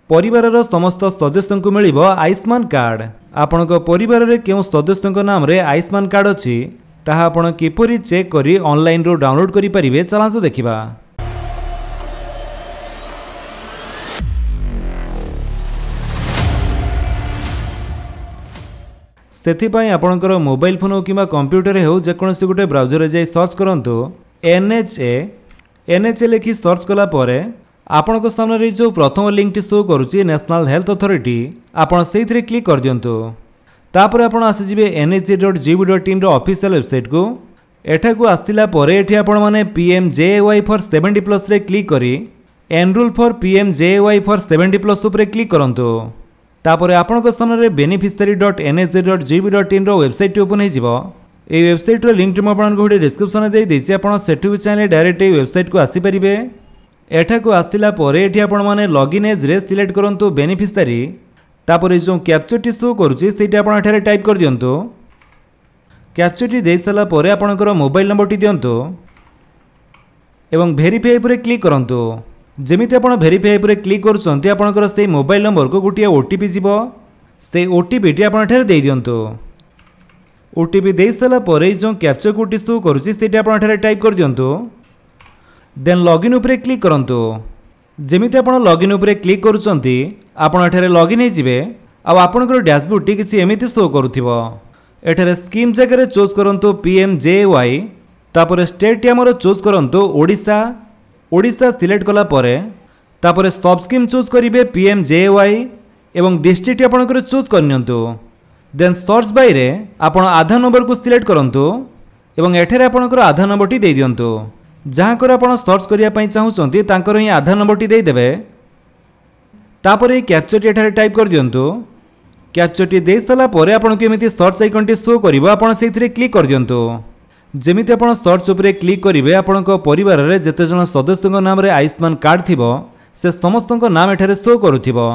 परिवारर समस्त सदस्यों को मिलिबो आयुष्मान कार्ड। आपणक परिवार रे केउ सदस्यों नाम रे आयुष्मान कार्ड अछि ताहा आपण किपरि चेक करी ऑनलाइन रो डाउनलोड करि परिबे चलांतु देखिबा। सेथिपाई आपणकर मोबाइल फोन किंवा कंप्यूटर हो जेकोसी गोटे ब्राउजर जाई सर्च करंतु NHA लिखि सर्च कला परे आपणक सामने जो प्रथम लिंक शो करुच्ची नेशनल हेल्थ अथॉरिटी आपण से क्लिक कर दियंतु। तापर आपण आसीजिबे NHA.gov.in रो ऑफिशियल वेबसाइट को। एठाकू आस्तिला परे एठी आपण माने PMJAY फॉर 70+ रे क्लिक करी एनरोल फॉर PMJAY फॉर 70+ उपरे क्लिक करंतु। तापर आपणक सामने beneficiary.nhja.gov.in रो वेबसाइट ओपन हो जिवो। ए वेबसाइट रो लिंक म आपन गोटे डिस्क्रिप्शन दे देछि आपण सेठु भी चाहे डायरेक्ट ए वेबसाइट को आसी परिबे। एठाकू आस्तिला परे एठी आपण माने लॉगिन एज रे सिलेक्ट करंतु बेनिफिशियरी। तापर जो कैप्चर टी शो करूची सेठी आपण एठारे टाइप कर दियंतु। कैप्चर टी देई साला परे आपणकर मोबाइल नंबर टी दियंतु एवं वेरीफाई पर क्लिक करंतु। जेमिति आपण वेरीफाई पर क्लिक करूचंती आपणकर से मोबाइल नंबर को गोटे ओटीपी जीवो। से ओटीपी टी आपण एठारे देई दियंतु। ओटीपी देई साला परे जो कैप्चर कोड टी शो करूची सेठी आपण एठारे टाइप कर दियंतु। देन लॉगिन उपरे क्लिक करंतु। जेमिति आपण लॉगिन उपरे क्लिक करूचंती आपण एठारे लॉगिन हे जिवे। आ आपणकर डैशबोर्ड टी किछि एमिति शो करूथिबो। एठारे स्कीम जगह रे चूज करंतु PMJAY। तापर स्टेट टी हमर चूज करंतु ओडिशा सिलेक्ट कला परे तापर सब स्कीम चूज करिवे PMJAY एवं डिस्ट्रिक्ट आपणकर चूज करनियंतु। देन सर्च बाय रे आपण आधार नंबर को सिलेक्ट करंतु एवं एठारे आपणकर आधार नंबर टी दे दियंतु। जहाँ कर आपण सर्च करिया पई चाहुचंती तांकर ही आधार नंबर टी दे देबे। तापर ए कैप्चर टी एठारे टाइप कर दियंतु। कैप्चर टी दे साला परे आपण के एमिति सर्च आइकन टी शो करिवो। आपण सेथिरे क्लिक कर दियंतु। जेमिति आपण सर्च उपरे क्लिक करिवे आपणक परिवार रे जेते जण सदस्यक नाम रे आयुष्मान कार्ड थिबो से समस्तक नाम एठारे शो करूथिबो।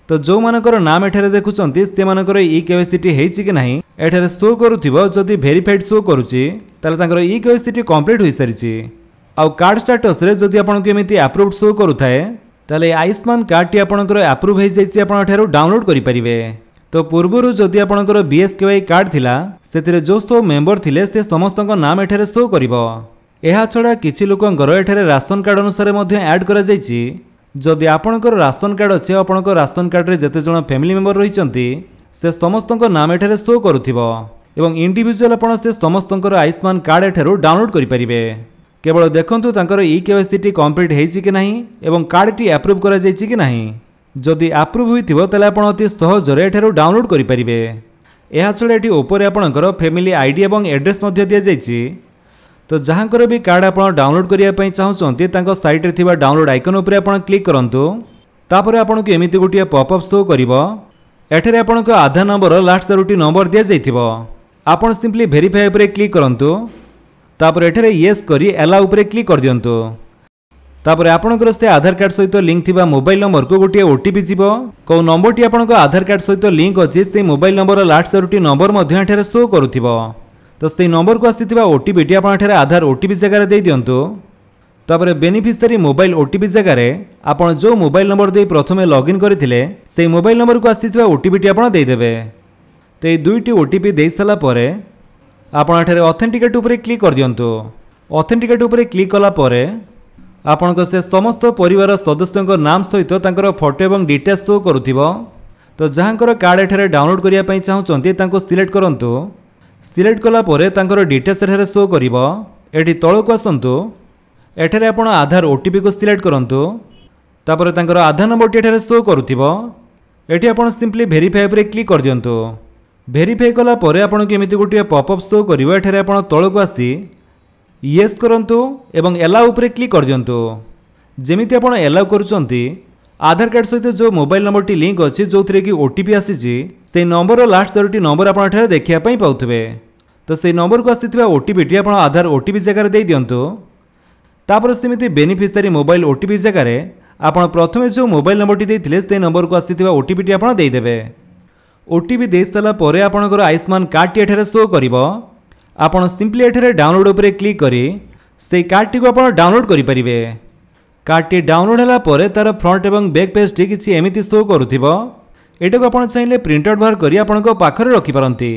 तो जो मानकर नाम एठारे देखुचंती से मानकर EKYC हेइछि कि नाही एठारे शो करूथिबो। जदि वेरीफाइड शो करूची ताले तांकर EKYC कंप्लीट होई सारिछि। आउ कार्ड स्टेटस रे जदि आपण के एमिति अप्रूव्ड शो करूथाए ताले आयुष्मान कार्ड टी आपणकर अप्रूव हो जाइछि। आपण एठारो डाउनलोड करि परिबे। तो पूर्वरु जदि आपणकर BSKY कार्ड थिला सेतिरे जो सब मेंबर थिले से समस्तक नाम एठारे शो करिवो। एहा छडा किछि लोकंकर एठारे राशन कार्ड अनुसार मध्ये ऐड करा जाइछि। जदि आपणकर राशन कार्ड अछि आपणकर राशन कार्ड रे जेते जण फैमिली मेंबर रहिचंती से समस्तक नाम एठारे शो करूथिबो एवं इंडिविजुअल आपण से समस्तकर आयुष्मान कार्ड एठारो डाउनलोड करि परिबे। केवल देखंतु तांकर EKYC कंप्लीट हेइछि कि नाही एवं कार्ड टी अप्रूव करा जाइछि कि नाही। जदि अप्रूव होइथिबो ताले आपण अति सहज रे एठारो डाउनलोड करि परिबे। एहा छडा एठी ऊपर आपणकर फैमिली आईडी एवं एड्रेस मध्ये दिया जाइछि। तो जहाँकर भी कार्ड आपण डाउनलोड करिया पई चाहुचंती तांको साइट रे थिबा डाउनलोड आइकन उपरे आपण क्लिक करंतु। तापर आपण के एमिति गोटिया पॉपअप शो करिवो। एठारे आपणक आधार नंबर लास्ट 4टी नंबर दिया जाइथिबो। आपण सिंपली वेरीफाई उपरे क्लिक करंतु। तापर एठारे येस करी एला उपरे क्लिक कर दियंतु। तापर आपणकर से आधार कार्ड सहित लिंक थिबा मोबाइल नंबर को गोटिया ओटीपी जीवो। को नंबर टी आपणक आधार कार्ड सहित लिंक अछि से मोबाइल नंबर लास्ट 4टी नंबर मध्ये एठारे शो करूथिबो। तो से नंबर को आसीथिबा ओटीपी टी आपण एठारे आधार ओटीपी जगह रे दे दियंतु। तापर बेनिफिशियरी मोबाइल ओटीपी जगह रे आपण जो मोबाइल नंबर दे प्रथमे लॉगिन करथिले से मोबाइल नंबर को आसीथिबा ओटीपी टी आपण दे देबे। तो ए दुईटी ओटीपी दे साला परे आपण एठारे ऑथेंटिकेट उपरे क्लिक कर दियंतु। ऑथेंटिकेट उपरे क्लिक कला परे आपणक से समस्त परिवार सदस्यक नाम सहित तांकर फोटो एवं डिटेल्स शो करूथिबो। तो जहाँकर कार्ड एठारे डाउनलोड करिया पई चाहुचंती तांको सिलेक्ट करंतु। सिलेक्ट कला परे तांकर डिटेल्स एठारे शो करिवो। एठी तळको आसंतु। एठारे आपण आधार ओटीपी को सिलेक्ट करंतु। तापर तांकर आधार नंबर टी एठारे शो करूथिबो। एठी आपण सिंपली वेरीफाई पर क्लिक कर दियंतु। वेरीफाई कला परे आपण के एमिति गोटिया पॉपअप शो करिवो। एठारे आपण तळको आसी येस करंतु एवं एला उपरे क्लिक कर दियंतु। जेमिति आपण एला करूचंती आधार कार्ड सहित जो मोबाइल नंबर टी लिंक अछि जोथरे कि ओटीपी आसीछि से नंबर लास्ट 4टी नंबर आपण एठारे देखिया पई पाउथबे। तो से नंबर को आसीथिबा ओटीपी टी आपण आधार ओटीपी जगह रे दे दियंतु। तापर सेमिति बेनिफिशियरी मोबाइल ओटीपी जगह रे आपण प्रथमे जो मोबाइल नंबर टी देथिले से नंबर को आसीथिबा ओटीपी टी आपण दे देबे। ओटीपी दे साला परे आपणकर आयुष्मान कार्ड टी एठारे शो करिवो। आपण सिंपली एठारे डाउनलोड उपरे क्लिक करी से कार्ड टी को आपण डाउनलोड करि परिबे। कार्डटी डाउनलोड होला परे तार फ्रंट एवं बैक पेजटी किछि एमिति शो करूथिबो। एटाको आपण चाहिले प्रिंट आउट बाहर करी आपणको पाखरे रखि पारंती।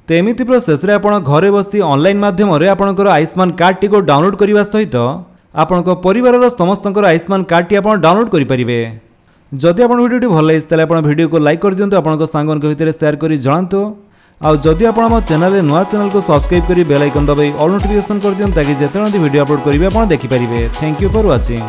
तो एमिति प्रोसेस रे आपण घरे बसी ऑनलाइन माध्यम रे आपणकर आयुष्मान कार्डटी को डाउनलोड करबा सहित आपणको परिवारर समस्तଙ୍କର आयुष्मान कार्डटी आपण डाउनलोड करि परिबे। जदि आपण वीडियोटी भल लागि तले आपण वीडियो को लाइक कर दियंतु, आपणको सांगन को भितर शेयर करी जणांतु। आ जदि आपण हम चैनल रे नुवा चैनल को सब्सक्राइब करी बेल आइकन दबाई ऑल नोटिफिकेशन कर दियंतु ताकि जेतेबेले वीडियो अपलोड करिवे आपण देखि परिबे। Thank you for watching.